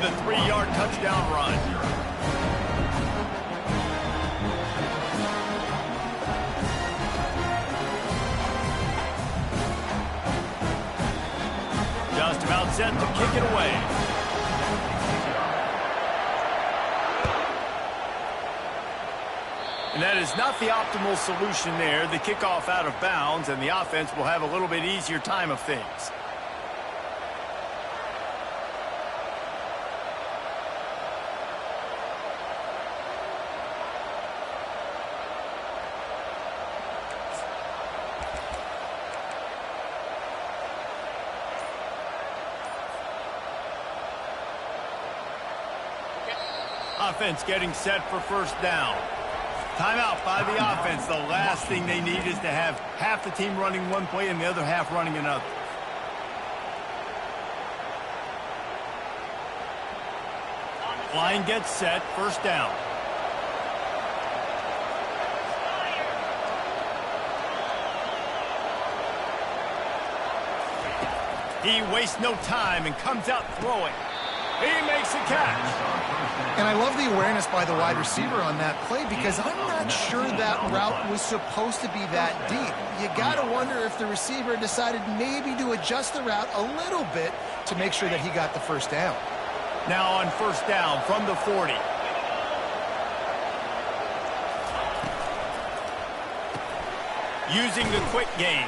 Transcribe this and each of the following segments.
a 3-yard touchdown run. Just about set to kick it away. And that is not the optimal solution there. The kickoff out of bounds, and the offense will have a little bit easier time of things. Offense getting set for first down. Timeout by the offense. The last thing they need is to have half the team running one play and the other half running another. Line gets set. First down. He wastes no time and comes out throwing. He makes a catch. And I love the awareness by the wide receiver on that play because I'm not sure that route was supposed to be that deep. You got to wonder if the receiver decided maybe to adjust the route a little bit to make sure that he got the first down. Now on first down from the 40. Using the quick game.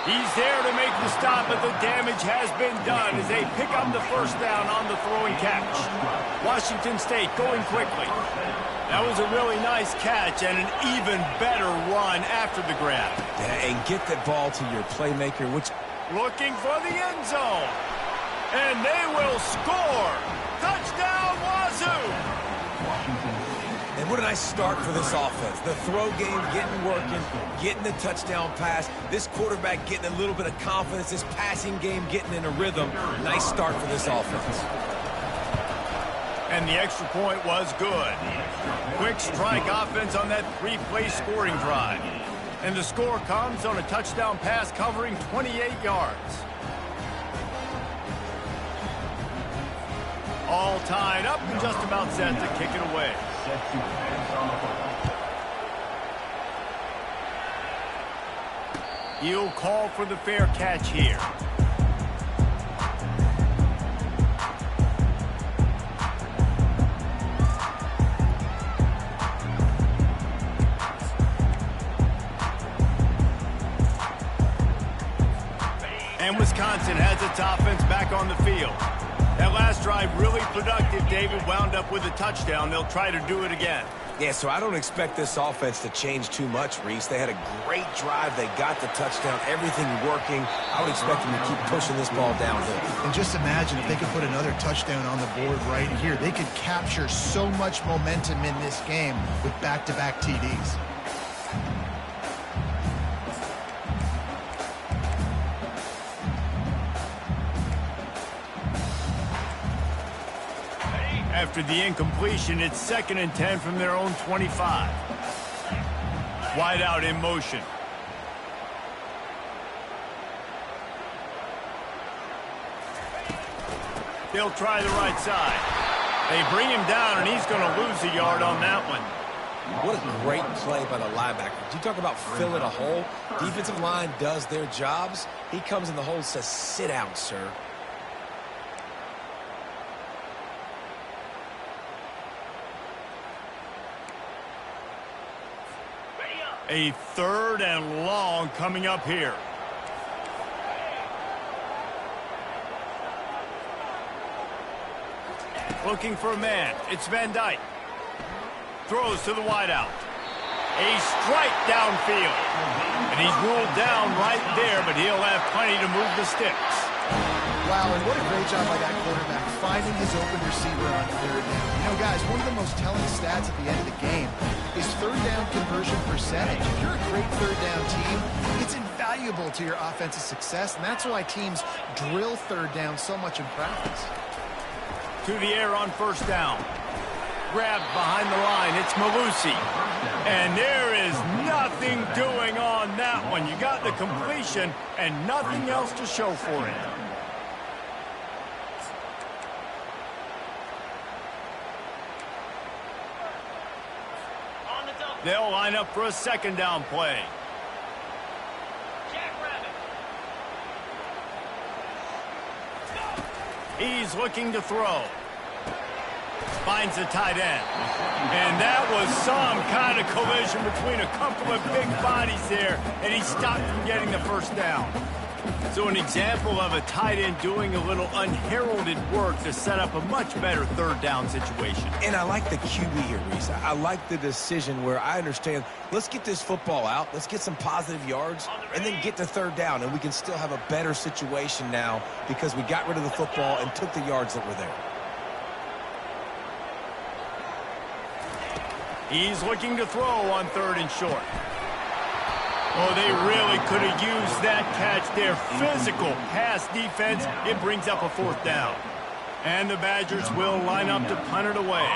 He's there to make the stop, but the damage has been done as they pick up the first down on the throwing catch. Washington State going quickly. That was a really nice catch and an even better run after the grab. Yeah, and get that ball to your playmaker, which... Looking for the end zone. And they will score. Touchdown, Wazoo! And what a nice start for this offense. The throw game getting working, getting the touchdown pass. This quarterback getting a little bit of confidence. This passing game getting in a rhythm. Nice start for this offense. And the extra point was good. Quick strike offense on that 3-play scoring drive. And the score comes on a touchdown pass covering 28 yards. All tied up and just about set to kick it away. He'll call for the fair catch here. And Wisconsin has its offense back on the field. That last drive really productive. David wound up with a touchdown. They'll try to do it again. Yeah, so I don't expect this offense to change too much, Reese. They had a great drive. They got the touchdown. Everything working. I would expect them to keep pushing this ball downhill. And just imagine if they could put another touchdown on the board right here. They could capture so much momentum in this game with back-to-back TDs. After the incompletion, it's 2nd and 10 from their own 25. Wide out in motion. They'll try the right side. They bring him down, and he's going to lose a yard on that one. What a great play by the linebacker. You talk about filling a hole. Defensive line does their jobs. He comes in the hole and says, sit down, sir. A 3rd and long coming up here. Looking for a man. It's Van Dyke. Throws to the wideout. A strike downfield. And he's ruled down right there, but he'll have plenty to move the sticks. Wow, and what a great job by that quarterback finding his open receiver on 3rd down. You know, guys, one of the most telling stats at the end of the game is 3rd down conversion percentage. If you're a great 3rd down team, it's invaluable to your offensive success, and that's why teams drill 3rd down so much in practice. To the air on first down. Grabbed behind the line. It's Malusi. And there is nothing doing on that one. You got the completion and nothing else to show for it. They'll line up for a second down play. He's looking to throw. Finds the tight end. And that was some kind of collision between a couple of big bodies there, and he stopped from getting the first down. So an example of a tight end doing a little unheralded work to set up a much better third down situation. And I like the QB here, Reese. I like the decision where I understand, let's get this football out, let's get some positive yards, and then get to third down, and we can still have a better situation now because we got rid of the football and took the yards that were there. He's looking to throw on third and short. Oh, they really could have used that catch there. Physical pass defense. It brings up a fourth down. And the Badgers will line up to punt it away.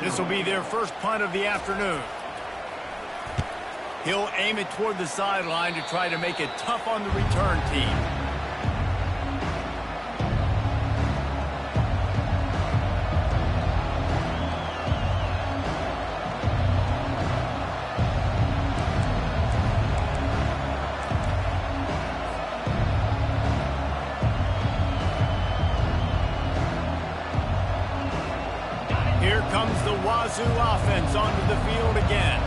This will be their first punt of the afternoon. He'll aim it toward the sideline to try to make it tough on the return team. Here comes the Wazoo offense onto the field again.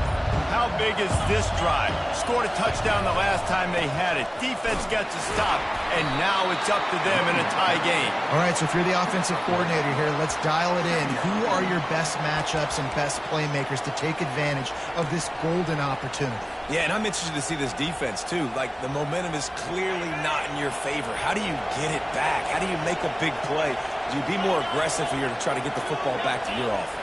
How big is this drive? Scored a touchdown the last time they had it. Defense gets a stop, and now it's up to them in a tie game. All right, so if you're the offensive coordinator here, let's dial it in. Who are your best matchups and best playmakers to take advantage of this golden opportunity? Yeah, and I'm interested to see this defense, too. Like, the momentum is clearly not in your favor. How do you get it back? How do you make a big play? Do you be more aggressive here to try to get the football back to your offense?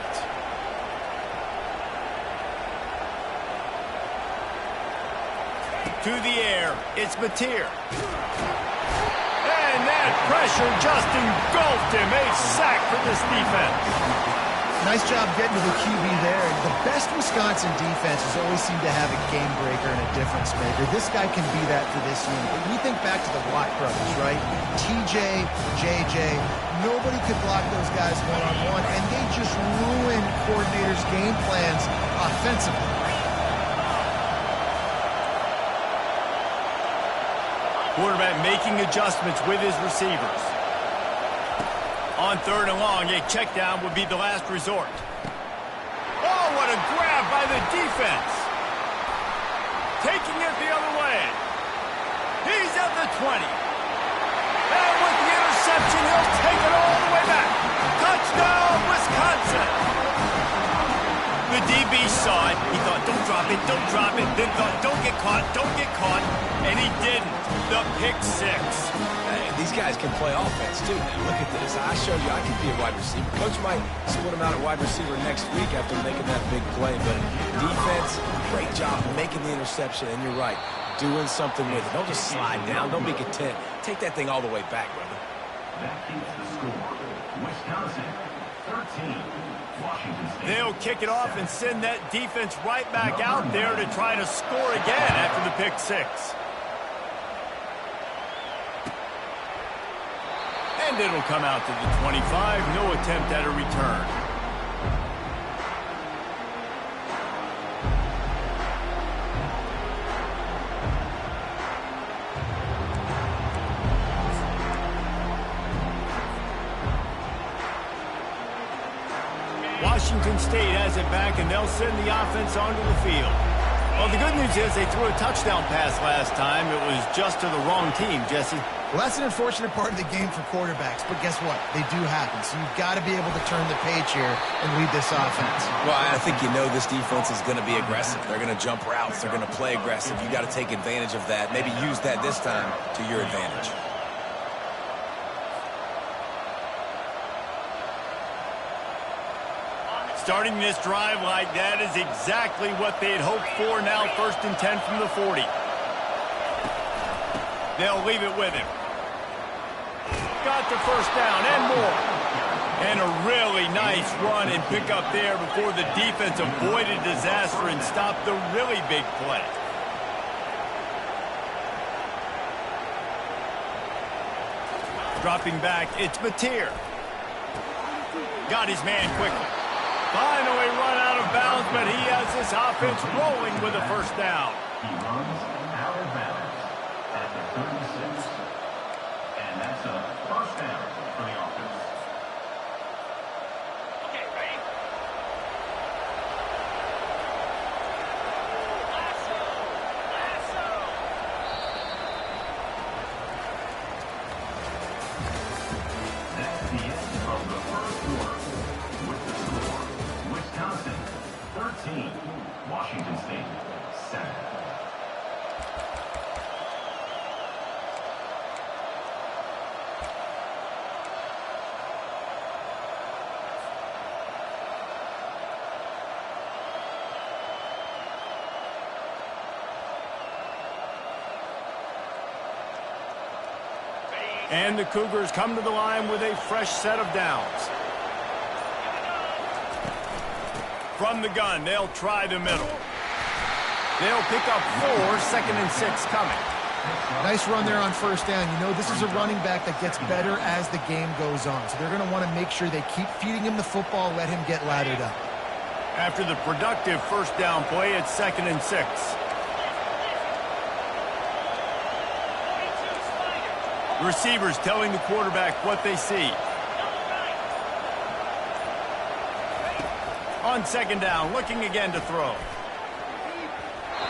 To the air, it's Mateer. And that pressure just engulfed him. A sack for this defense. Nice job getting to the QB there. The best Wisconsin defenses always seem to have a game breaker and a difference maker. This guy can be that for this unit. But we think back to the Watt brothers, right? TJ, JJ, nobody could block those guys one-on-one, and they just ruined coordinators' game plans offensively. Quarterback making adjustments with his receivers. On third and long, a check down would be the last resort. Oh, what a grab by the defense. Taking it the other way. He's at the 20. And with the interception, he'll take it all the way back. Touchdown, Wisconsin. The DB saw it. He thought, don't drop it, don't drop it. Then thought, don't get caught, don't get caught. And he didn't. The pick six. These guys can play offense, too. Now, look at this. I showed you I can be a wide receiver. Coach might split him out at wide receiver next week after making that big play. But defense, great job making the interception. And you're right, doing something with it. Don't just slide down. Don't be content. Take that thing all the way back, brother. That keeps the score. Wisconsin, 13. They'll kick it off and send that defense right back out there to try to score again after the pick six. And it'll come out to the 25. No attempt at a return. Washington State has it back, and they'll send the offense onto the field. Well, the good news is they threw a touchdown pass last time. It was just to the wrong team, Jesse. Well, that's an unfortunate part of the game for quarterbacks, but guess what? They do happen. So you've got to be able to turn the page here and lead this offense. Well, I think you know this defense is going to be aggressive. They're going to jump routes. They're going to play aggressive. You got to take advantage of that. Maybe use that this time to your advantage. Starting this drive like that is exactly what they had hoped for. Now 1st and 10 from the 40. They'll leave it with him. Got the first down and more. And a really nice run and pick up there before the defense avoided disaster and stopped the really big play. Dropping back, it's Mateer. Got his man quickly. Finally run out of bounds, but he has this offense rolling with a first down. He runs out of bounds at the 36. And that's a first down for the offense. Okay, ready? That's the end of the first quarter. With the score, Wisconsin 13, Washington State 7. And the Cougars come to the line with a fresh set of downs. From the gun, they'll try the middle. They'll pick up 4, 2nd and 6 coming. Nice run there on first down. You know, this is a running back that gets better as the game goes on. So they're going to want to make sure they keep feeding him the football, let him get laddered up. After the productive first down play, it's 2nd and 6. Receivers telling the quarterback what they see. On 2nd down, looking again to throw.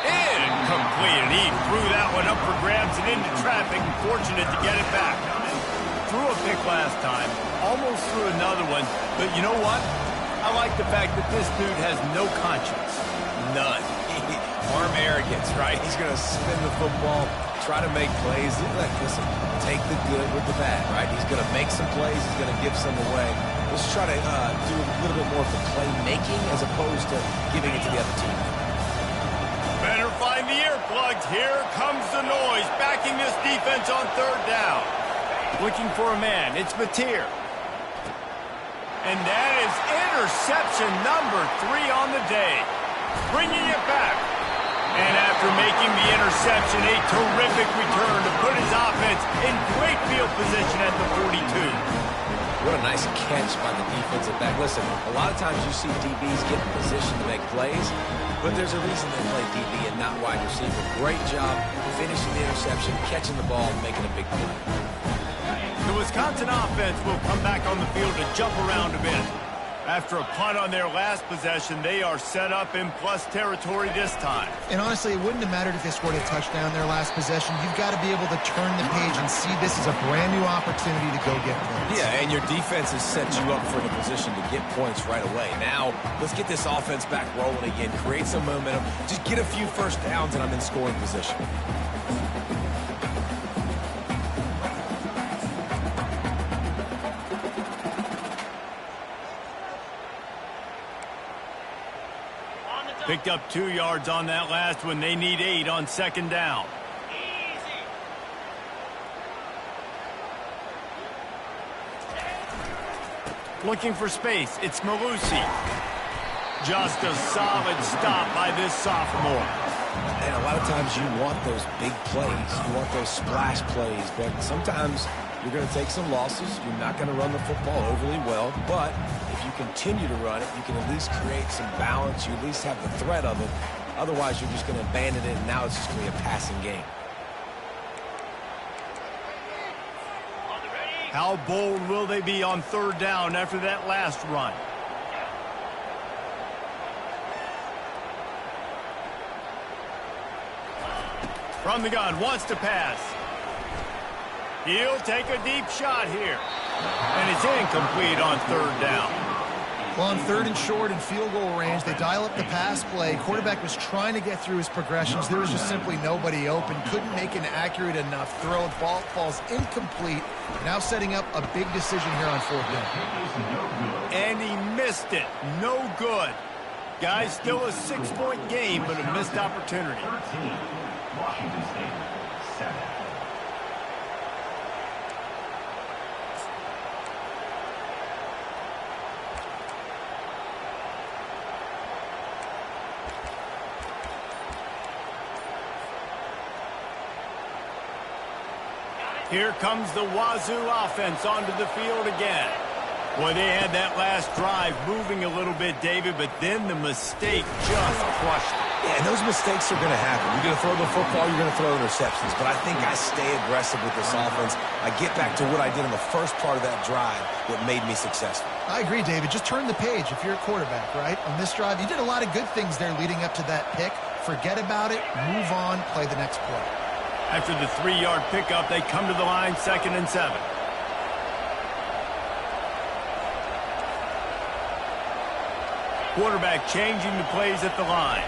Incomplete, and he threw that one up for grabs and into traffic, and fortunate to get it back. Threw a pick last time, almost threw another one, but you know what? I like the fact that this dude has no conscience. None. Arm arrogance, right? He's going to spin the football, try to make plays. Listen, take the good with the bad, right? He's going to make some plays. He's going to give some away. Let's try to do a little bit more of the playmaking as opposed to giving it to the other team. Better find the earplugs. Here comes the noise, backing this defense on 3rd down. Looking for a man. It's Mateer. And that is interception number 3 on the day. Bringing it back. And after making the interception, a terrific return to put his offense in great field position at the 42. What a nice catch by the defensive back. Listen, a lot of times you see DBs get in position to make plays, but there's a reason they play DB and not wide receiver. Great job finishing the interception, catching the ball, and making a big play. The Wisconsin offense will come back on the field to jump around a bit. After a punt on their last possession, they are set up in plus territory this time. And honestly, it wouldn't have mattered if they scored a touchdown their last possession. You've got to be able to turn the page and see this as a brand new opportunity to go get points. Yeah, and your defense has set you up for the position to get points right away. Now, let's get this offense back rolling again, create some momentum, just get a few first downs, and I'm in scoring position. Picked up 2 yards on that last one. They need 8 on 2nd down. Looking for space. It's Malusi. Just a solid stop by this sophomore. And a lot of times you want those big plays. You want those splash plays. But sometimes you're going to take some losses. You're not going to run the football overly well. But if you continue to run it, you can at least create some balance. You at least have the threat of it. Otherwise, you're just going to abandon it, and now it's just going to be a passing game. How bold will they be on 3rd down after that last run? From the gun, wants to pass. He'll take a deep shot here. And it's incomplete on 3rd down. Well, on 3rd and short and field goal range, they dial up the pass play. Quarterback was trying to get through his progressions. There was just simply nobody open. Couldn't make an accurate enough throw. Ball falls incomplete. Now setting up a big decision here on 4th down. And he missed it. No good. Guys, still a 6-point game, but a missed opportunity. 13, Washington State 7. Here comes the Wazoo offense onto the field again. Boy, they had that last drive moving a little bit, David, but then the mistake just crushed it. Yeah, and those mistakes are going to happen. You're going to throw the football, you're going to throw interceptions. But I think I stay aggressive with this offense. I get back to what I did in the first part of that drive, what made me successful. I agree, David. Just turn the page if you're a quarterback, right? On this drive, you did a lot of good things there leading up to that pick. Forget about it, move on, play the next play. After the 3-yard pickup, they come to the line, 2nd and 7. Quarterback changing the plays at the line.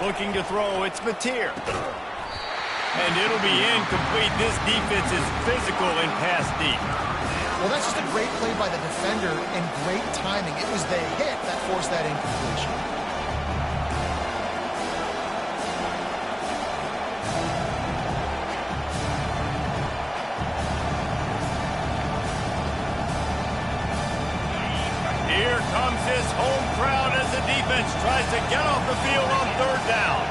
Looking to throw, it's Mateer. And it'll be incomplete. This defense is physical and pass deep. Well, that's just a great play by the defender and great timing. It was the hit that forced that incompletion. Here comes this home crowd as the defense tries to get off the field on 3rd down.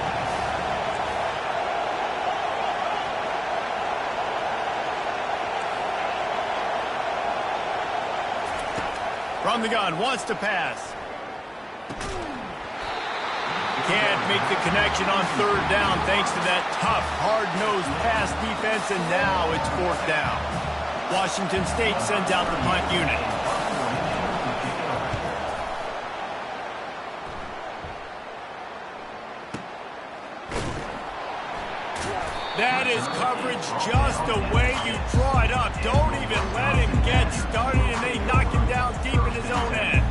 From the gun, wants to pass. Can't make the connection on 3rd down thanks to that tough, hard-nosed pass defense, and now it's 4th down. Washington State sends out the punt unit. That is coverage just the way you draw it up. Don't even let him get started, and they knock him down deep in his own end.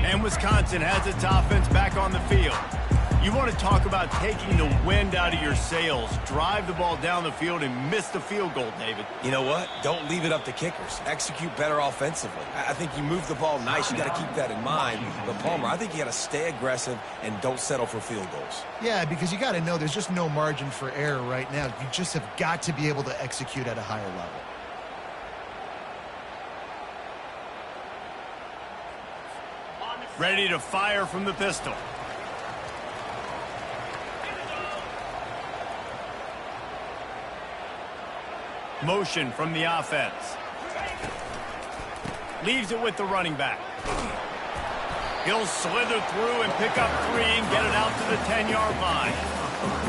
And Wisconsin has its offense back on the field. You want to talk about taking the wind out of your sails. Drive the ball down the field and miss the field goal, David. You know what? Don't leave it up to kickers. Execute better offensively. I think you move the ball nice. You got to keep that in mind. But, Palmer, I think you got to stay aggressive and don't settle for field goals. Yeah, because you got to know there's just no margin for error right now. You just have got to be able to execute at a higher level. Ready to fire from the pistol. Motion from the offense. Leaves it with the running back. He'll slither through and pick up 3 and get it out to the 10-yard line.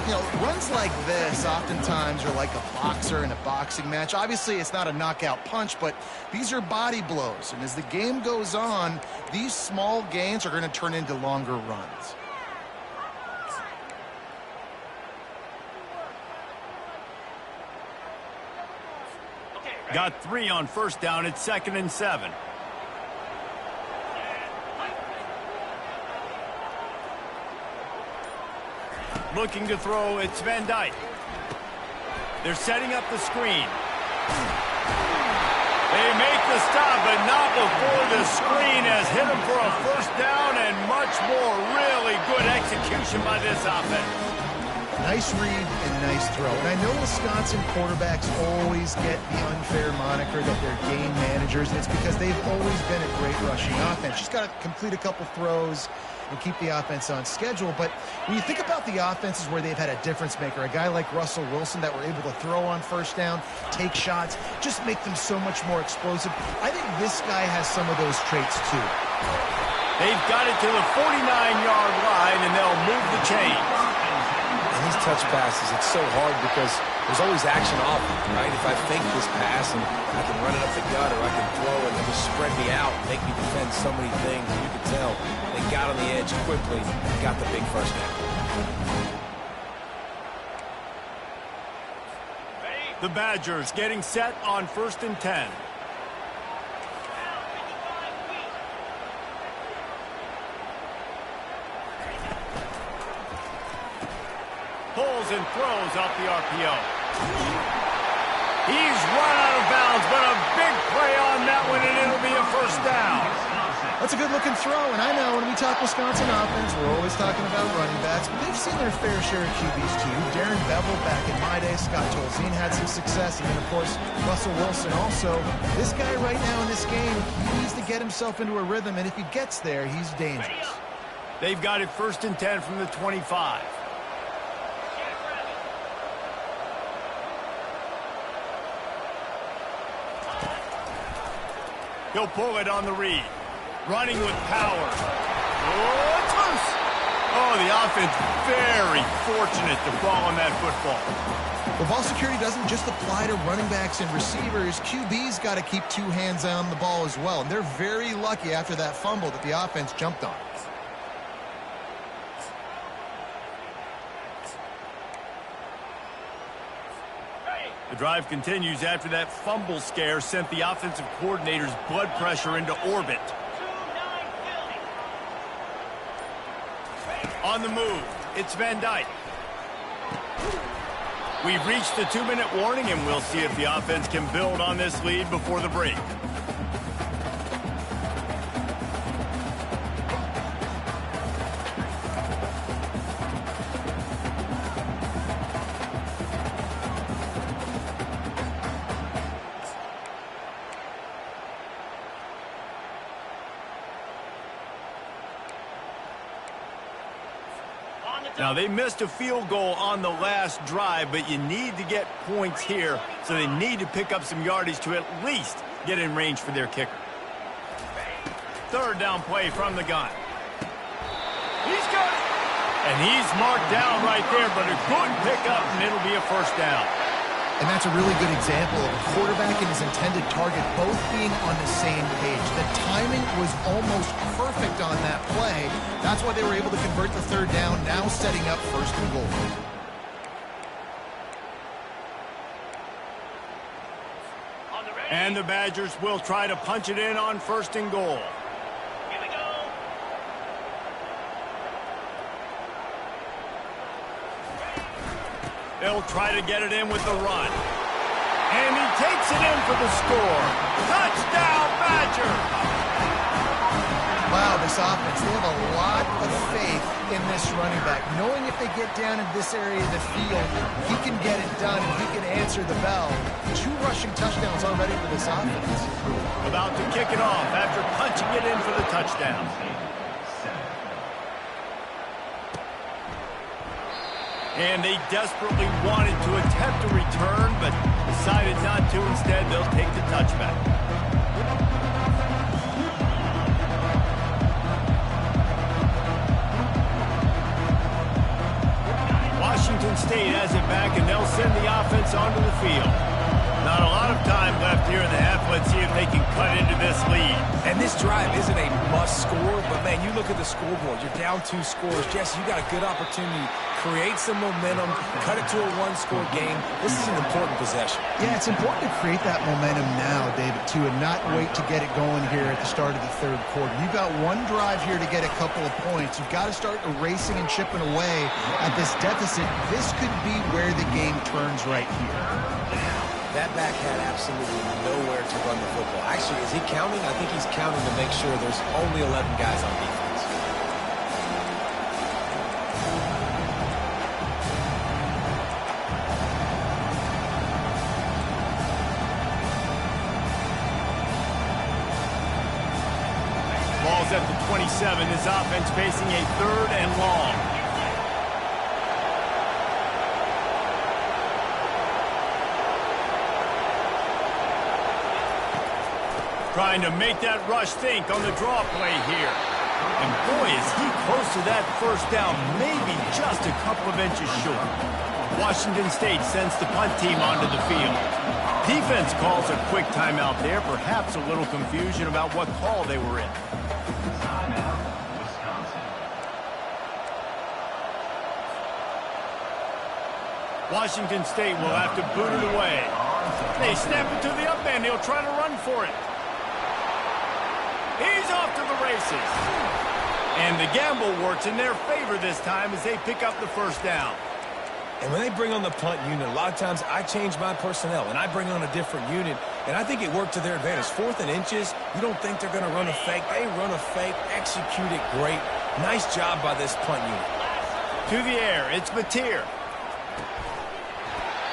You know, runs like this oftentimes are like a boxer in a boxing match. Obviously, it's not a knockout punch, but these are body blows. And as the game goes on, these small gains are going to turn into longer runs. Got 3 on 1st down. It's 2nd and 7. Looking to throw, it's Van Dyke. They're setting up the screen. They make the stop, but not before the screen has hit them for a 1st down and much more. Really good execution by this offense. Nice read and nice throw. And I know Wisconsin quarterbacks always get the unfair moniker that they're game managers, and it's because they've always been a great rushing offense. Just got to complete a couple throws and keep the offense on schedule. But when you think about the offenses where they've had a difference maker, a guy like Russell Wilson that were able to throw on 1st down, take shots, just make them so much more explosive. I think this guy has some of those traits too. They've got it to the 49-yard line, and they'll move the chains. These touch passes, it's so hard because there's always action off it, right? If I fake this pass and I can run it up the gut, or I can throw it and just spread me out and make me defend so many things, and you can tell they got on the edge quickly, got the big 1st down. The Badgers getting set on 1st and 10. Pulls and throws off the RPO. He's run out of bounds, but a big play on that one, and it'll be a 1st down. That's a good-looking throw, and I know when we talk Wisconsin offense, we're always talking about running backs, but they've seen their fair share of QBs too. Darren Bevel back in my day, Scott Tolzien had some success, and then, of course, Russell Wilson also. This guy right now in this game, he needs to get himself into a rhythm, and if he gets there, he's dangerous. They've got it 1st and 10 from the 25. He'll pull it on the read. Running with power. Oh, it's loose. Oh, the offense very fortunate to fall on that football. Well, ball security doesn't just apply to running backs and receivers. QB's got to keep 2 hands on the ball as well. And they're very lucky after that fumble that the offense jumped on. The drive continues after that fumble scare sent the offensive coordinator's blood pressure into orbit. On the move, it's Van Dyke. We've reached the 2-minute warning, and we'll see if the offense can build on this lead before the break. Now, they missed a field goal on the last drive, but you need to get points here, so they need to pick up some yardage to at least get in range for their kicker. 3rd down play from the gun. He's got it! And he's marked down right there, but a good pickup, and it'll be a 1st down. And that's a really good example of a quarterback and his intended target both being on the same page. The timing was almost perfect on that play. That's why they were able to convert the 3rd down, now setting up 1st and goal. And the Badgers will try to punch it in on 1st and goal. They'll try to get it in with the run. And he takes it in for the score. Touchdown, Badger! Wow, this offense, they have a lot of faith in this running back. Knowing if they get down in this area of the field, he can get it done and he can answer the bell. 2 rushing touchdowns already for this offense. About to kick it off after punching it in for the touchdown. And they desperately wanted to attempt a return, but decided not to. Instead, they'll take the touchback. Washington State has it back, and they'll send the offense onto the field. Not a lot of time left here in the half. Let's see if they can cut into this lead. And this drive isn't a must score, but man, you look at the scoreboard. You're down 2 scores. Jesse, you got a good opportunity. Create some momentum, cut it to a 1-score game. This is an important possession. Yeah, it's important to create that momentum now, David, too, and not wait to get it going here at the start of the 3rd quarter. You've got 1 drive here to get a couple of points. You've got to start erasing and chipping away at this deficit. This could be where the game turns right here. That back had absolutely nowhere to run the football. Actually, is he counting? I think he's counting to make sure there's only 11 guys on defense. Ball's at the 27. This offense facing a 3rd and long. Trying to make that rush think on the draw play here. And boy, is he close to that 1st down, maybe just a couple of inches short. Washington State sends the punt team onto the field. Defense calls a quick timeout there, perhaps a little confusion about what call they were in. Washington State will have to boot it away. They snap it to the up end. He'll try to run for it. He's off to the races. And the gamble works in their favor this time as they pick up the 1st down. And when they bring on the punt unit, a lot of times I change my personnel and I bring on a different unit. And I think it worked to their advantage. 4th and inches, you don't think they're going to run a fake. They run a fake, execute it great. Nice job by this punt unit. To the air, it's Mateer.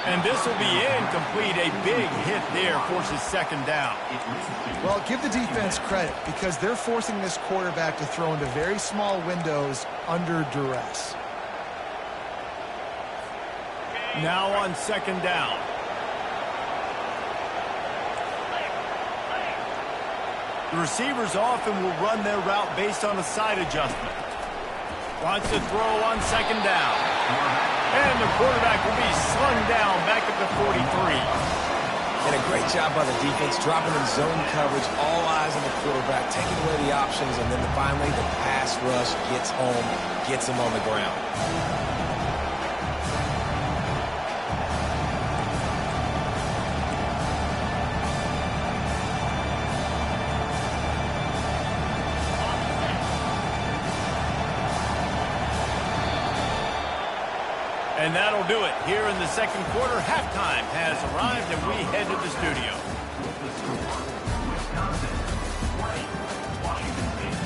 And this will be incomplete. A big hit there forces 2nd down. Well, give the defense credit because they're forcing this quarterback to throw into very small windows under duress. Now on 2nd down. The receivers often will run their route based on a side adjustment. Wants to throw on 2nd down. And the quarterback will be slung down back at the 43. And a great job by the defense, dropping in zone coverage, all eyes on the quarterback, taking away the options, and then finally the pass rush gets home, gets him on the ground. And that'll do it. Here in the 2nd quarter, halftime has arrived, and we head to the studio. The score, Wisconsin 20, Washington State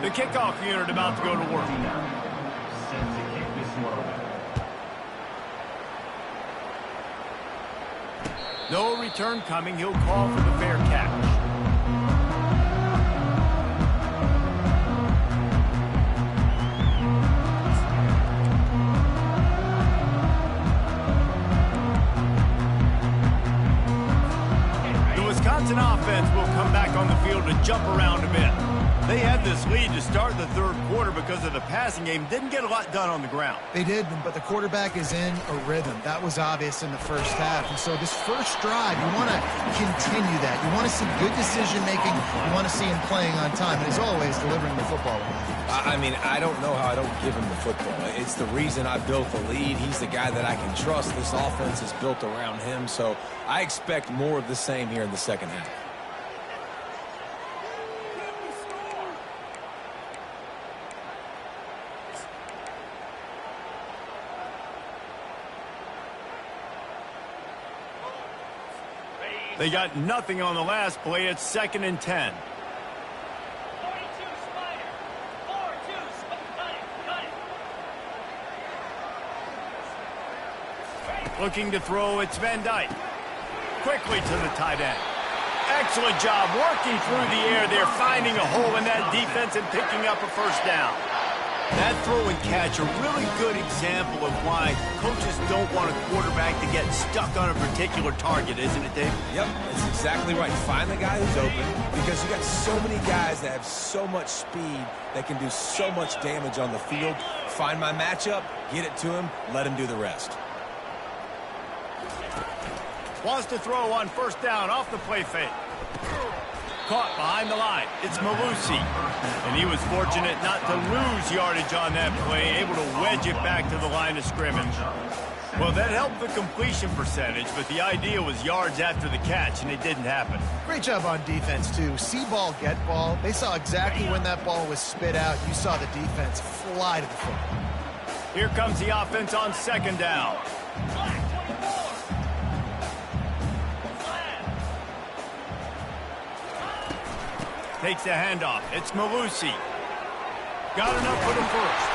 7. The kickoff unit about to go to work. Set to kick this one away. No return coming. He'll call for the fair catch. The Wisconsin offense will come back on the field to jump around a bit. They had this lead to start the 3rd quarter because of the passing game. Didn't get a lot done on the ground. They did, but the quarterback is in a rhythm. That was obvious in the 1st half. And so this first drive, you want to continue that. You want to see good decision-making. You want to see him playing on time. And as always, delivering the football. I mean, I don't know how I don't give him the football. It's the reason I built the lead. He's the guy that I can trust. This offense is built around him. So I expect more of the same here in the 2nd half. They got nothing on the last play. It's 2nd and 10. 42 Spider. 4-2 Spider. Cut it. Looking to throw, it's Van Dyke. Quickly to the tight end. Excellent job working through the air there, finding a hole in that defense and picking up a 1st down. That throw and catch, a really good example of why coaches don't want a quarterback to get stuck on a particular target, isn't it, Dave? Yep, that's exactly right. Find the guy who's open because you got so many guys that have so much speed that can do so much damage on the field. Find my matchup, get it to him, let him do the rest. Wants to throw on 1st down off the play fake. Caught behind the line. It's Malusi. And he was fortunate not to lose yardage on that play, able to wedge it back to the line of scrimmage. Well, that helped the completion percentage, but the idea was yards after the catch, and it didn't happen. Great job on defense, too. See ball, get ball. They saw exactly when that ball was spit out. You saw the defense fly to the football. Here comes the offense on 2nd down. Takes the handoff. It's Malusi. Got enough for the 1st.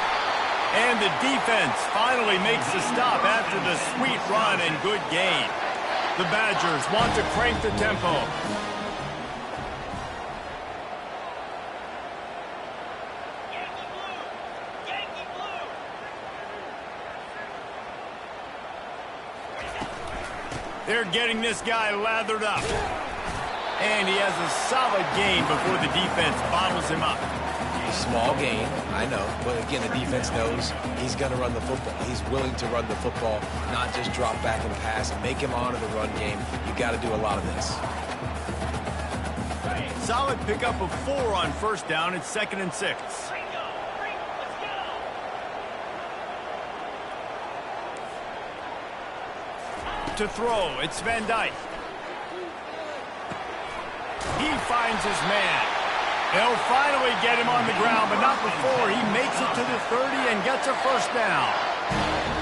And the defense finally makes the stop after the sweet run and good gain. The Badgers want to crank the tempo. Yankee blue. They're getting this guy lathered up. And he has a solid gain before the defense bottles him up. Small gain, I know. But again, the defense knows he's going to run the football. He's willing to run the football, not just drop back and pass and make him honor the run game. You got to do a lot of this. Solid pickup of 4 on 1st down. It's 2nd and 6. To throw, it's Van Dyke. He finds his man. They'll finally get him on the ground, but not before he makes it to the 30 and gets a first down.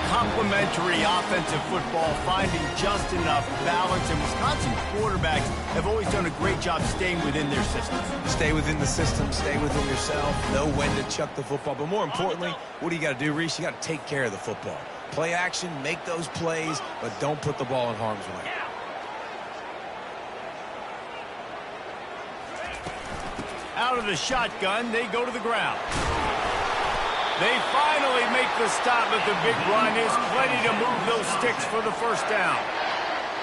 Complementary offensive football, finding just enough balance, and Wisconsin quarterbacks have always done a great job staying within their system. Stay within the system, stay within yourself, know when to chuck the football. But more importantly, what do you got to do, Reese? You got to take care of the football. Play action, make those plays, but don't put the ball in harm's way. Out of the shotgun, they go to the ground. They finally make the stop, but the big run is plenty to move those sticks for the first down.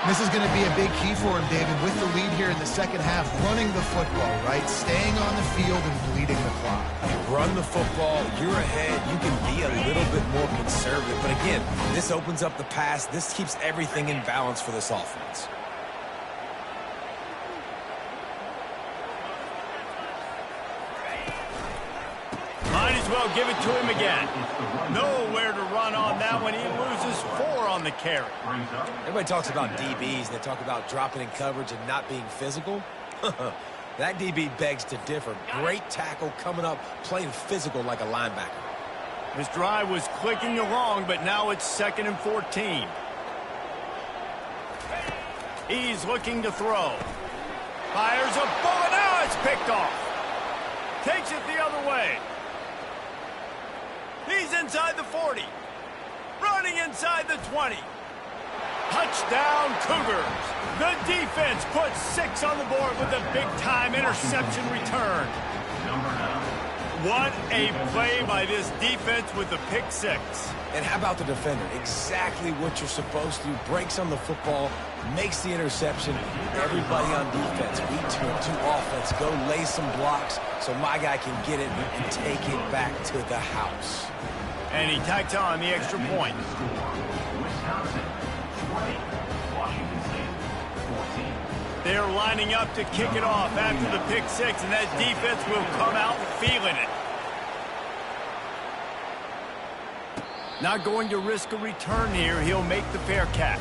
This is going to be a big key for him, David, with the lead here in the second half, running the football, right? Staying on the field and bleeding the clock. You run the football, you're ahead, you can be a little bit more conservative. But again, this opens up the pass. This keeps everything in balance for this offense. Might as well give it to him again. Nowhere to run on that one. He loses 4 on the carry. Everybody talks about DBs. They talk about dropping in coverage and not being physical. That DB begs to differ. Great tackle coming up, playing physical like a linebacker. This drive was clicking along, but now it's 2nd and 14. He's looking to throw. Fires a bullet. Now it's picked off. Takes it the other way. He's inside the 40. Running inside the 20. Touchdown, Cougars. The defense puts 6 on the board with a big-time interception return. What a play by this defense with the pick 6. And how about the defender? Exactly what you're supposed to do. Breaks on the football, makes the interception. Everybody on defense, we turn to offense. Go lay some blocks so my guy can get it and take it back to the house. And he tacks on the extra point. Wisconsin 20, Washington State 14. They're lining up to kick it off after the pick 6, and that defense will come out feeling it. Not going to risk a return here. He'll make the fair catch.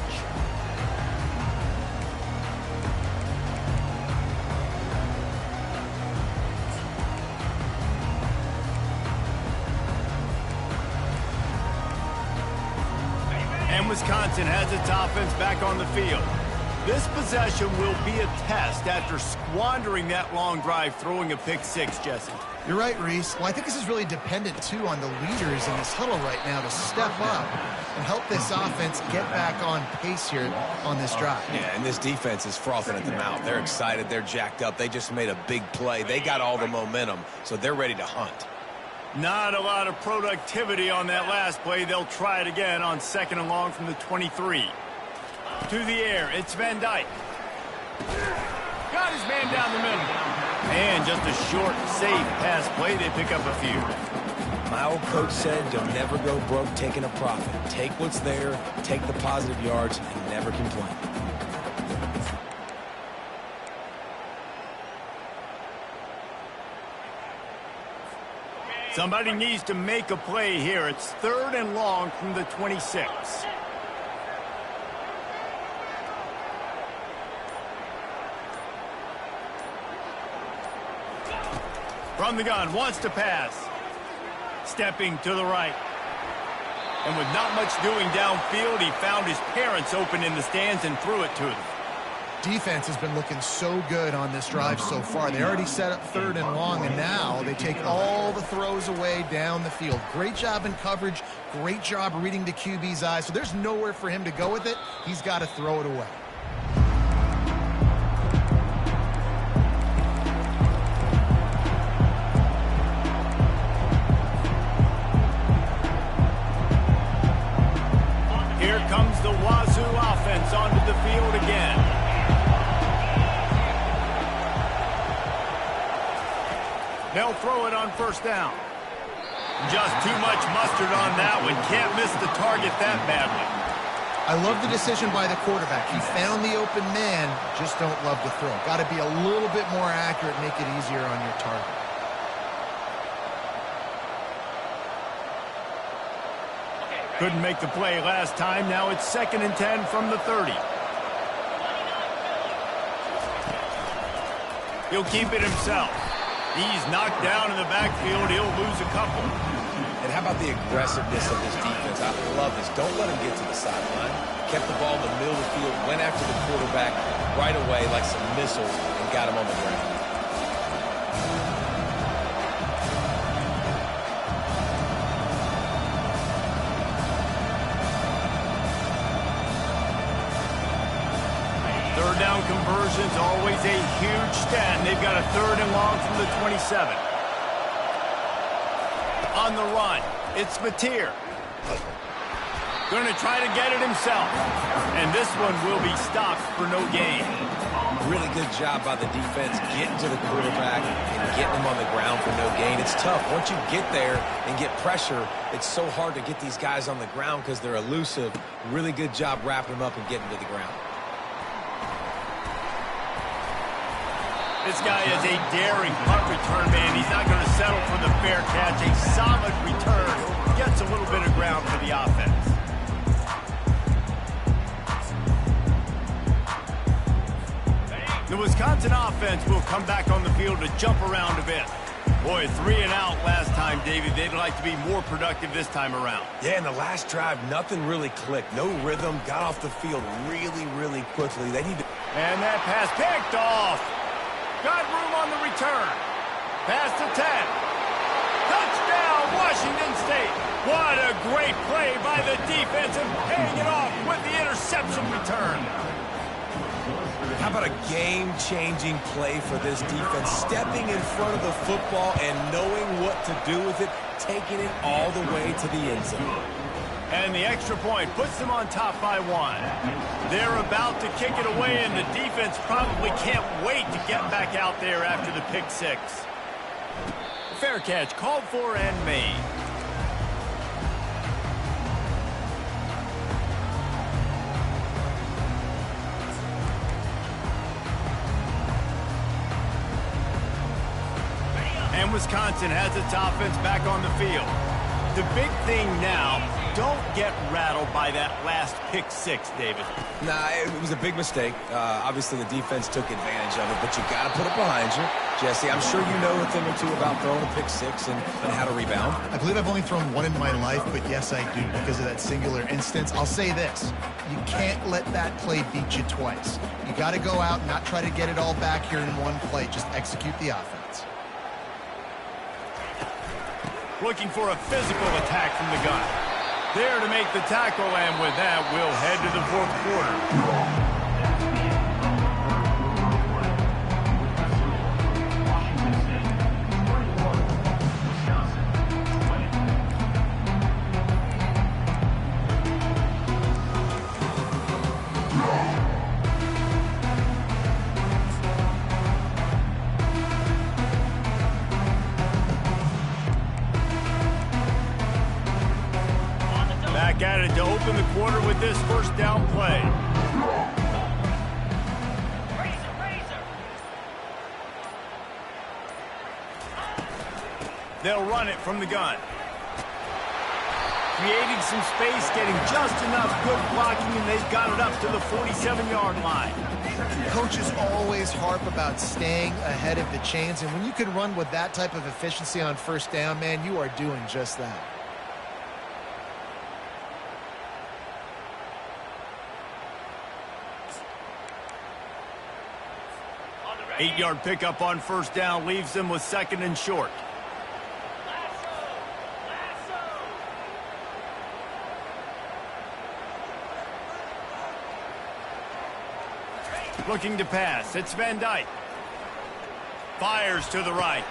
And Wisconsin has its offense back on the field. This possession will be a test after squandering that long drive throwing a pick 6, Jesse. You're right, Reese. Well, I think this is really dependent, too, on the leaders in this huddle right now to step up and help this offense get back on pace here on this drive. Yeah, and this defense is frothing at the mouth. They're excited. They're jacked up. They just made a big play. They got all the momentum, so they're ready to hunt. Not a lot of productivity on that last play. They'll try it again on 2nd and long from the 23. To the air, it's Van Dyke. Got his man down the middle. And just a short, safe pass play. They pick up a few. My old coach said, don't never go broke taking a profit. Take what's there, take the positive yards, and never complain. Somebody needs to make a play here. It's 3rd and long from the 26. From the gun, wants to pass. Stepping to the right. And with not much doing downfield, he found his parents open in the stands and threw it to them. Defense has been looking so good on this drive so far. They already set up 3rd and long, and now they take all the throws away down the field. Great job in coverage. Great job reading the QB's eyes. So there's nowhere for him to go with it. He's got to throw it away. Here comes the Wazoo offense onto the field again. They'll throw it on 1st down. Just too much mustard on that one. Can't miss the target that badly. I love the decision by the quarterback. He found the open man, just don't love the throw. Got to be a little bit more accurate, make it easier on your target. Couldn't make the play last time. Now it's 2nd and 10 from the 30. He'll keep it himself. He's knocked down in the backfield. He'll lose a couple. And how about the aggressiveness of this defense? I love this. Don't let him get to the sideline. Kept the ball in the middle of the field, went after the quarterback right away like some missiles, and got him on the ground. Third down conversion's always a huge stat, and they've got a 3rd and long from the 27. On the run, it's Mateer. Going to try to get it himself. And this one will be stopped for no gain. Really good job by the defense getting to the quarterback and getting him on the ground for no gain. It's tough. Once you get there and get pressure, it's so hard to get these guys on the ground because they're elusive. Really good job wrapping them up and getting to the ground. This guy is a daring punt return man. He's not going to settle for the fair catch. A solid return. Gets a little bit of ground for the offense. The Wisconsin offense will come back on the field to jump around a bit. Boy, 3 and out last time, David. They'd like to be more productive this time around. Yeah, in the last drive, nothing really clicked. No rhythm. Got off the field really, really quickly. They need to... And that pass picked off. Got room on the return. Pass to 10. Touchdown, Washington State. What a great play by the defense and paying it off with the interception return. How about a game-changing play for this defense? Stepping in front of the football and knowing what to do with it, taking it all the way to the end zone. And the extra point puts them on top by 1. They're about to kick it away, and the defense probably can't wait to get back out there after the pick 6. Fair catch called for and made. And Wisconsin has its offense back on the field. The big thing now, don't get rattled by that last pick 6, David. Nah, it was a big mistake. Obviously, the defense took advantage of it, but you got to put it behind you. Jesse, I'm sure you know a thing or two about throwing a pick 6 and how to rebound. I believe I've only thrown one in my life, but yes, I do because of that singular instance. I'll say this. You can't let that play beat you twice. You got to go out and not try to get it all back here in one play. Just execute the offense. Looking for a physical attack from the gun. There to make the tackle, and with that, we'll head to the 4th quarter. Got it to open the quarter with this first down play. They'll run it from the gun. Creating some space, getting just enough good blocking, and they've got it up to the 47-yard line. Coaches always harp about staying ahead of the chains, and when you can run with that type of efficiency on first down, man, you are doing just that. 8-yard pickup on first down leaves them with 2nd and short. Looking to pass. It's Van Dyke. Fires to the right.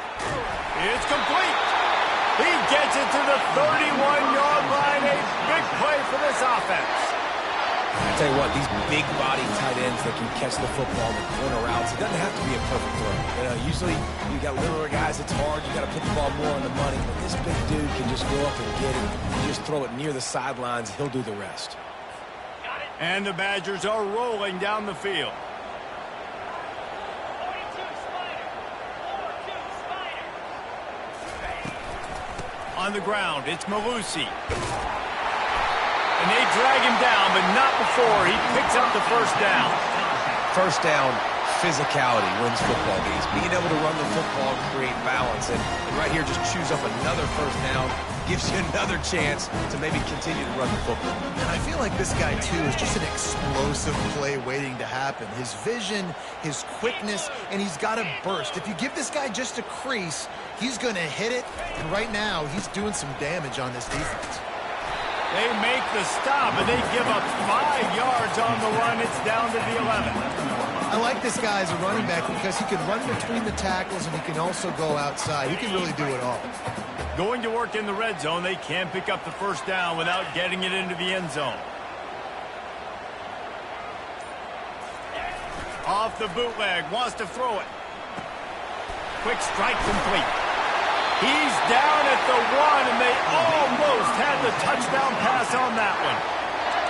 It's complete. He gets it to the 31-yard line. A big play for this offense. I tell you what, these big body tight ends that can catch the football with corner routes, it doesn't have to be a perfect throw. You know, usually you got littler guys, it's hard, you got to put the ball more on the money, but this big dude can just go up and get it. You just throw it near the sidelines, he'll do the rest. And the Badgers are rolling down the field. 42 Spider. 42 Spider. On the ground, it's Malusi. And they drag him down, but not before he picks up the first down. First down, physicality wins football games. Being able to run the football and create balance. And right here, just choose up another first down. Gives you another chance to maybe continue to run the football. And I feel like this guy, too, is just an explosive play waiting to happen. His vision, his quickness, and he's got a burst. If you give this guy just a crease, he's going to hit it. And right now, he's doing some damage on this defense. They make the stop, and they give up 5 yards on the run. It's down to the 11. I like this guy as a running back because he can run between the tackles and he can also go outside. He can really do it all. Going to work in the red zone, they can't pick up the first down without getting it into the end zone. Off the bootleg, wants to throw it. Quick strike complete. He's down at the 1, and they almost had the touchdown pass on that one.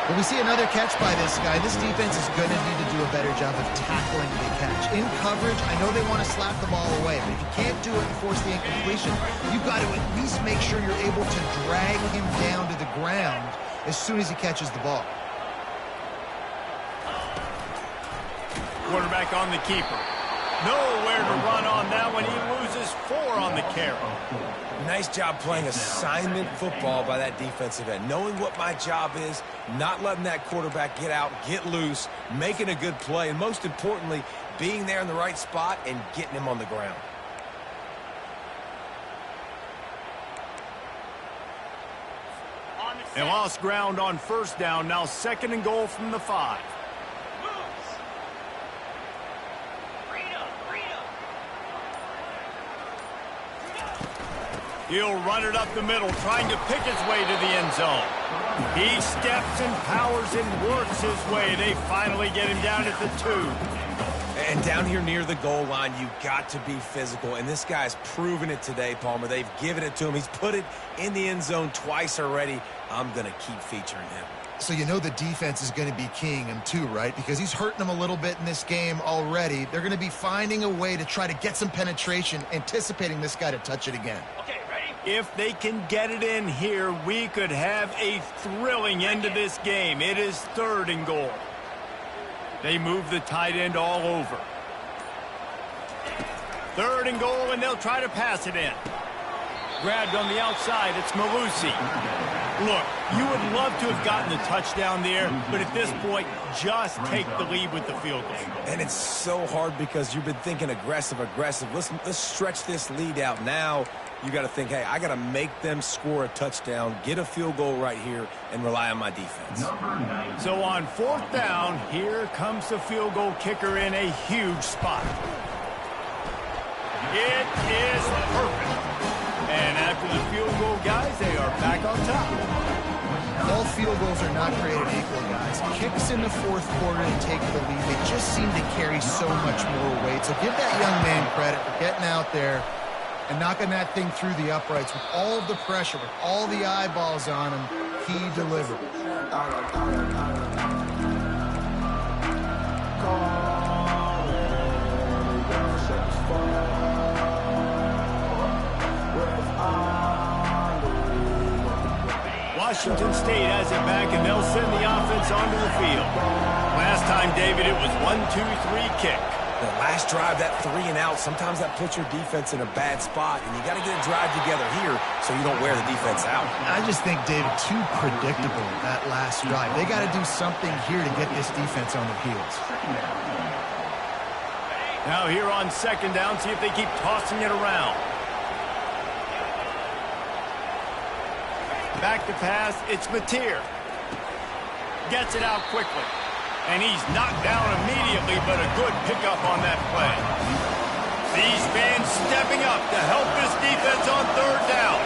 When we see another catch by this guy, this defense is going to need to do a better job of tackling the catch. In coverage, I know they want to slap the ball away, but if you can't do it and force the incompletion, you've got to at least make sure you're able to drag him down to the ground as soon as he catches the ball. Quarterback on the keeper. Nowhere to run on that one. He loses 4 on the carry. Nice job playing assignment football by that defensive end. Knowing what my job is, not letting that quarterback get out, get loose, making a good play, and most importantly, being there in the right spot and getting him on the ground. They lost ground on first down. Now 2nd and goal from the 5. He'll run it up the middle, trying to pick his way to the end zone. He steps and powers and works his way. They finally get him down at the 2. And down here near the goal line, you got to be physical. And this guy's proven it today, Palmer. They've given it to him. He's put it in the end zone twice already. I'm going to keep featuring him. So you know the defense is going to be keying him too, right? Because he's hurting them a little bit in this game already. They're going to be finding a way to try to get some penetration, anticipating this guy to touch it again. Okay, ready? If they can get it in here, we could have a thrilling end to this game. It is 3rd and goal. They move the tight end all over. 3rd and goal, and they'll try to pass it in. Grabbed on the outside, it's Malusi. Look, you would love to have gotten the touchdown there, but at this point, just take the lead with the field goal. And it's so hard because you've been thinking aggressive. Let's stretch this lead out now. You got to think, hey, I got to make them score a touchdown, get a field goal right here, and rely on my defense. So on 4th down, here comes the field goal kicker in a huge spot. It is perfect. And after the field goal, guys, they are back on top. All field goals are not created equal, guys. Kicks in the 4th quarter to take the lead, they just seem to carry so much more weight. So give that young man credit for getting out there and knocking that thing through the uprights with all of the pressure, with all the eyeballs on him. He delivered. Washington State has it back, and they'll send the offense onto the field. Last time, David, it was 1-2-3 kick. The last drive, that 3 and out, sometimes that puts your defense in a bad spot, and you got to get a drive together here so you don't wear the defense out. I just think, David, too predictable that last drive. They got to do something here to get this defense on their heels. Now here on 2nd down, see if they keep tossing it around. Back to pass, it's Mateer. Gets it out quickly. And he's knocked down immediately, but a good pickup on that play. These fans stepping up to help this defense on 3rd down.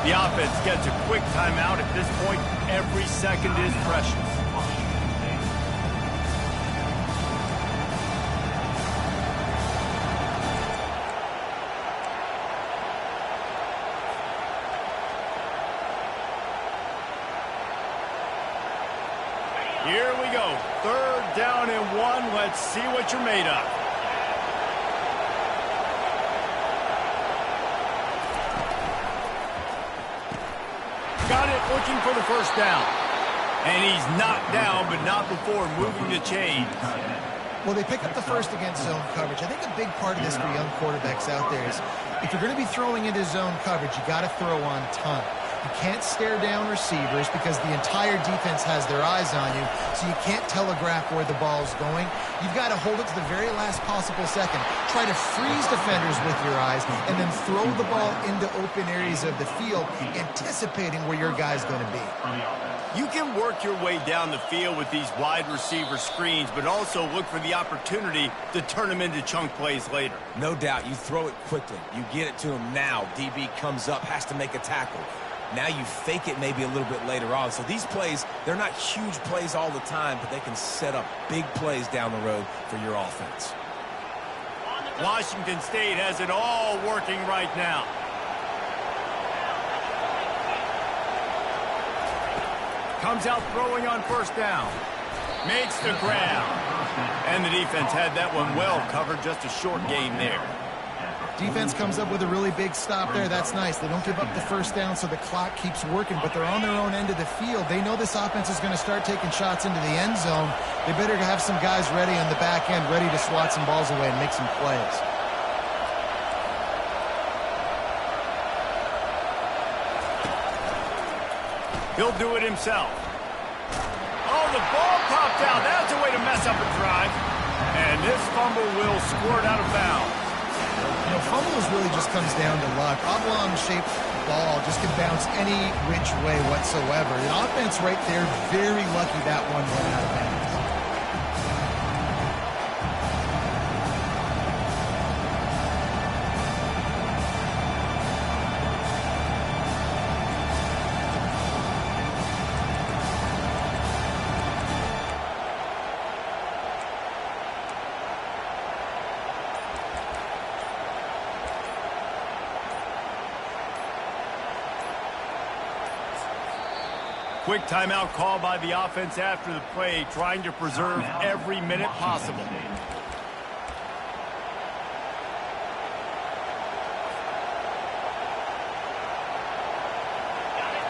The offense gets a quick timeout. At this point, every second is precious. Here we go. 3rd down and 1. Let's see what you're made of. looking for the first down. And he's knocked down, but not before moving the chains. Well, they pick up the first against zone coverage. I think a big part of this for young quarterbacks out there is if you're going to be throwing into zone coverage, you got to throw on time. You can't stare down receivers because the entire defense has their eyes on you, so you can't telegraph where the ball's going. You've got to hold it to the very last possible second. Try to freeze defenders with your eyes and then throw the ball into open areas of the field, anticipating where your guy's going to be. You can work your way down the field with these wide receiver screens, but also look for the opportunity to turn them into chunk plays later. No doubt, you throw it quickly. You get it to him now. DB comes up, has to make a tackle. Now you fake it maybe a little bit later on. So these plays, they're not huge plays all the time, but they can set up big plays down the road for your offense. Washington State has it all working right now. Comes out throwing on first down. Makes the grab. And the defense had that one well covered, just a short gain there. Defense comes up with a really big stop there. That's nice. They don't give up the first down, so the clock keeps working, but they're on their own end of the field. They know this offense is going to start taking shots into the end zone. They better have some guys ready on the back end, ready to swat some balls away and make some plays. He'll do it himself. Oh, the ball popped out. That's a way to mess up a drive. And this fumble will squirt out of bounds. You know, fumbles really just comes down to luck. Oblong-shaped ball just can bounce any which way whatsoever. The offense right there, very lucky that one went out of bounds. Quick timeout call by the offense after the play, trying to preserve every minute possible.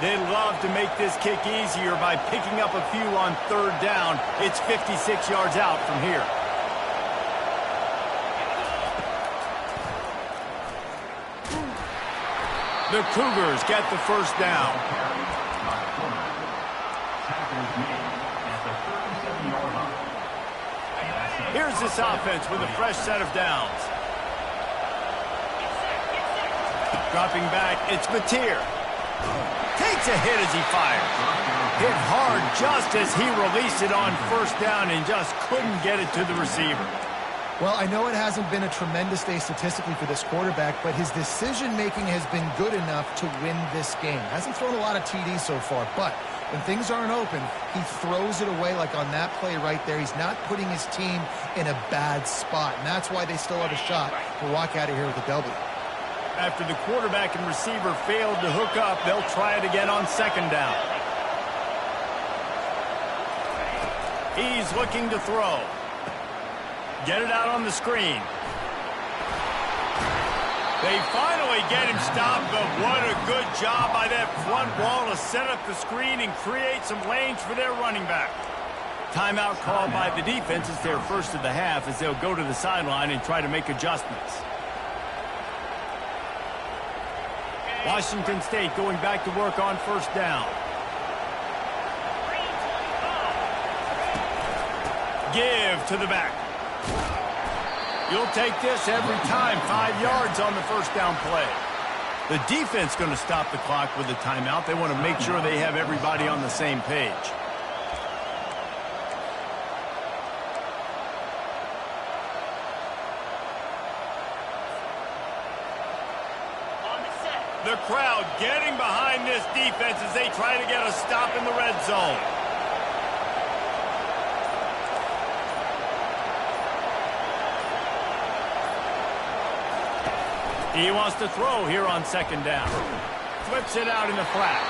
They'd love to make this kick easier by picking up a few on third down. It's 56 yards out from here. The Cougars get the first down. Here's this offense with a fresh set of downs. Dropping back, it's Mateer. Takes a hit as he fires. Hit hard just as he released it on first down and just couldn't get it to the receiver. Well, I know it hasn't been a tremendous day statistically for this quarterback, but his decision-making has been good enough to win this game. Hasn't thrown a lot of TDs so far, but when things aren't open, he throws it away like on that play right there. He's not putting his team in a bad spot, and that's why they still have a shot to walk out of here with a W. After the quarterback and receiver failed to hook up, they'll try it again on second down. He's looking to throw. Get it out on the screen. They finally get him stopped, but what a good job by that front wall to set up the screen and create some lanes for their running back. Timeout called by the defense. It's their first of the half as they'll go to the sideline and try to make adjustments. Washington State going back to work on first down. Give to the back. You'll take this every time. 5 yards on the first down play. The defense going to stop the clock with a timeout. They want to make sure they have everybody on the same page. The crowd getting behind this defense as they try to get a stop in the red zone. He wants to throw here on second down. Flips it out in the flat.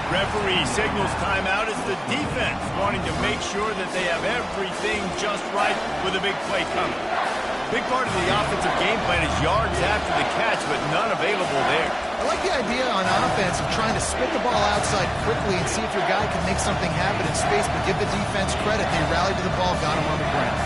Referee signals timeout as the defense wanting to make sure that they have everything just right with a big play coming. Big part of the offensive game plan is yards after the catch, but none available there. I like the idea on offense of trying to spit the ball outside quickly and see if your guy can make something happen in space, but give the defense credit. They rallied to the ball, got him on the ground.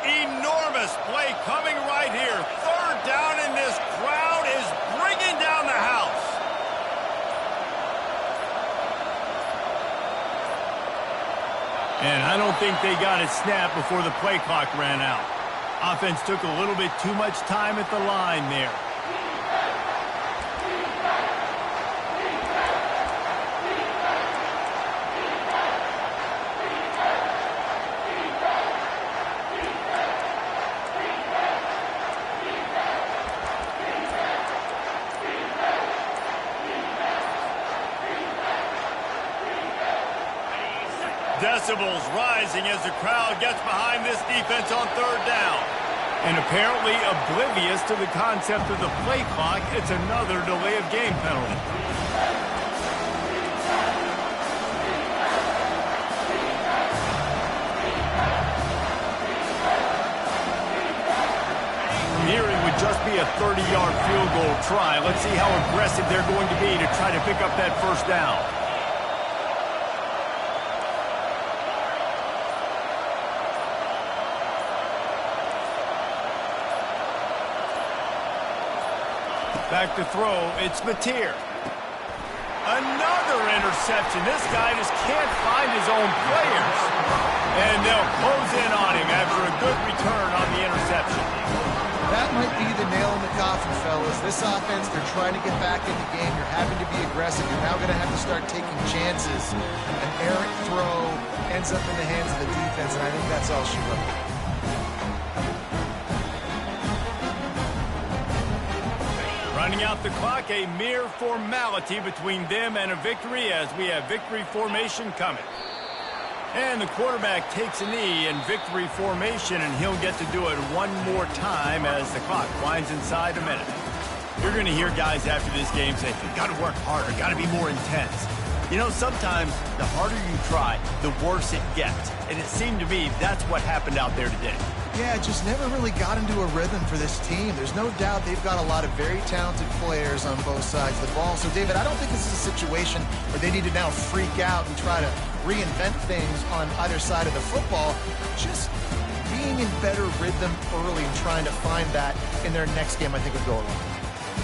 Enormous play coming right here. Third down, and this crowd is bringing down the house. And I don't think they got it snapped before the play clock ran out. Offense took a little bit too much time at the line there. Decibels rising as the crowd gets behind this defense on third down. And apparently oblivious to the concept of the play clock, it's another delay of game penalty. From here, it would just be a 30-yard field goal try. Let's see how aggressive they're going to be to try to pick up that first down. Back to throw, it's Mateer. Another interception. This guy just can't find his own players. And they'll close in on him after a good return on the interception. That might be the nail in the coffin, fellas. This offense, they're trying to get back in the game. You're having to be aggressive. You're now going to have to start taking chances. An errant throw ends up in the hands of the defense, and I think that's all she wrote. Running out the clock, a mere formality between them and a victory as we have victory formation coming. And the quarterback takes a knee in victory formation, and he'll get to do it one more time as the clock winds inside a minute. You're going to hear guys after this game say, got to work harder, got to be more intense. You know, sometimes the harder you try, the worse it gets. And it seemed to me that's what happened out there today. Yeah, just never really got into a rhythm for this team. There's no doubt they've got a lot of very talented players on both sides of the ball. So, David, I don't think this is a situation where they need to now freak out and try to reinvent things on either side of the football. Just being in better rhythm early and trying to find that in their next game, I think, would go a long way.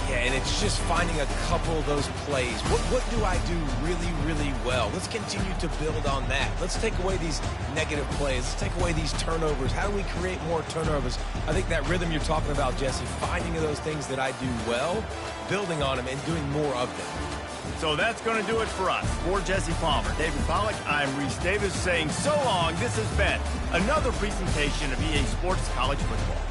Yeah, and it's just finding a couple of those plays. What do I do really, really well? Let's continue to build on that. Let's take away these negative plays. Let's take away these turnovers. How do we create more turnovers? I think that rhythm you're talking about, Jesse, finding those things that I do well, building on them, and doing more of them. So that's going to do it for us. For Jesse Palmer, David Pollack, I'm Reese Davis saying so long. This has been another presentation of EA Sports College Football.